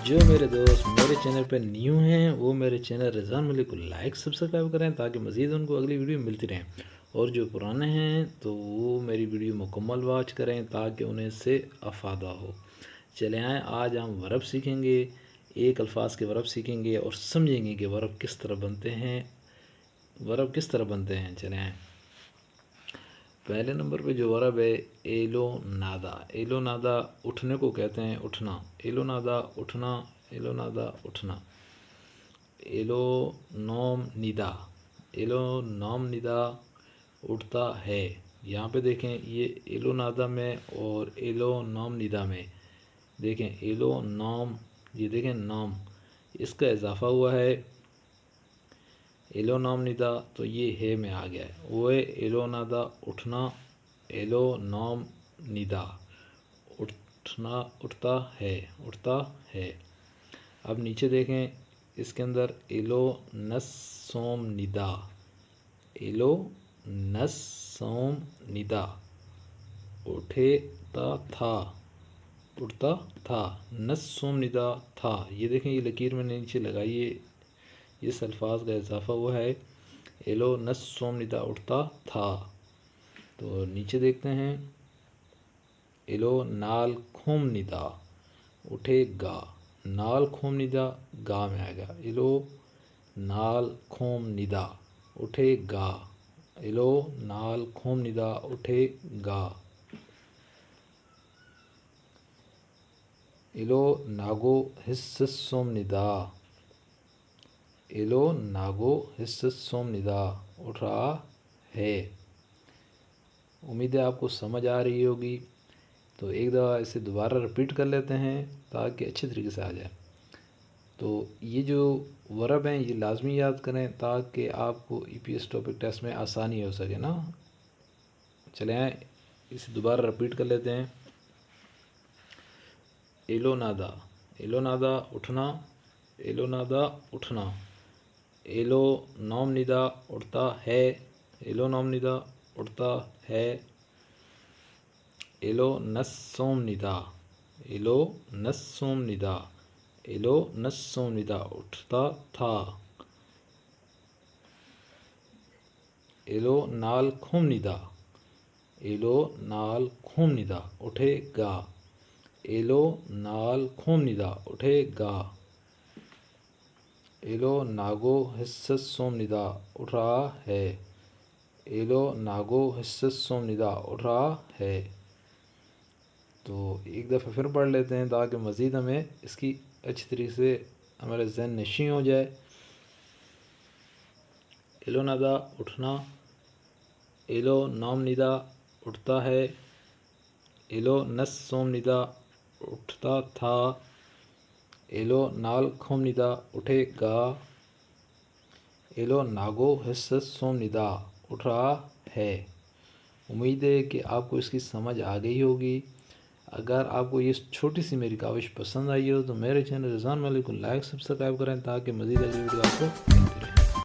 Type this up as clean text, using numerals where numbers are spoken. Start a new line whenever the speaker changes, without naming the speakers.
जो मेरे दोस्त मेरे चैनल पर न्यू हैं वो मेरे चैनल रिज़वान मलिक को लाइक सब्सक्राइब करें ताकि मज़ीद उनको अगली वीडियो मिलती रहें, और जो पुराने हैं तो वो मेरी वीडियो मुकम्मल वॉच करें ताकि उन्हें इससे अफादा हो। चले आएँ, आज हम वर्ब सीखेंगे, एक अल्फाज के वर्ब सीखेंगे और समझेंगे कि वर्ब किस तरह बनते हैं। चले आएँ, पहले नंबर पे जो वर्ब है एलो नादा। एलो नादा उठने को कहते हैं, उठना। एलो नादा उठना, एलो नादा उठना। एलो नोम निदा, एलो नोम निदा उठता है। यहाँ पे देखें, ये एलो नादा में और एलो नोम निदा में देखें, एलो नोम, ये देखें नाम, इसका इजाफा हुआ है एलो नाम निदा, तो ये है में आ गया है। वो है एलो नादा उठना, एलो नाम निदा उठना, उठता है, उठता है। अब नीचे देखें, इसके अंदर एलो नस सोम निदा, एलो नस सोम निदा उठेता था, उठता था। नस सोम निदा था, ये देखें, ये लकीर मैंने नीचे लगाई है, इस अल्फाज का इजाफा हुआ है एलो नस सोम निदा उठता था। तो नीचे देखते हैं, एलो नाल खोम निदा उठेगा, नाल खोम निदा गा में आएगा। एलो नाल खोम निदा उठेगा, एलो नाल खोम निदा उठेगा। एलो नागो हिस्स सोम निदा, एलो नागो हिस्स सोम निदा उठ रहा है। उम्मीद है आपको समझ आ रही होगी। तो एक दफ़ा इसे दोबारा रिपीट कर लेते हैं ताकि अच्छे तरीके से आ जाए। तो ये जो वर्ब हैं ये लाजमी याद करें ताकि आपको EPS टॉपिक टेस्ट में आसानी हो सके ना। चले आए, इसे दोबारा रिपीट कर लेते हैं। एलो नादा, एलो नादा उठना, एलो नादा उठना। एलो नोम निदा उठता है, एलो नोम निदा उठता है। एलो नस सोम निदा, एलो नस सोम निदा, एलो नस सोम निदा उठता था। एलो नाल खोम निदा, एलो नाल खोम निदा उठेगा, एलो नाल खोम निदा उठेगा। एलो नागो हिस्स सोम निदा उठ रहा है, एलो नागो हिस्स सोम निदा उठ रहा है। तो एक दफ़ा फिर पढ़ लेते हैं ताकि मज़ीद हमें इसकी अच्छी तरीके से हमारे ज़हन नशीं हो जाए। एलो नादा उठना, एलो नाम निदा उठता है, एलो नस सोम निदा उठता था, एलो नाल खोम निदा उठेगा, एलो नागो हिस्स सोम निदा उठ रहा है। उम्मीद है कि आपको इसकी समझ आ गई होगी। अगर आपको ये छोटी सी मेरी काविश पसंद आई हो तो मेरे चैनल रिज़वान मलिक को लाइक सब्सक्राइब करें ताकि मज़ीद अगली वीडियो आपको मिलती रहे।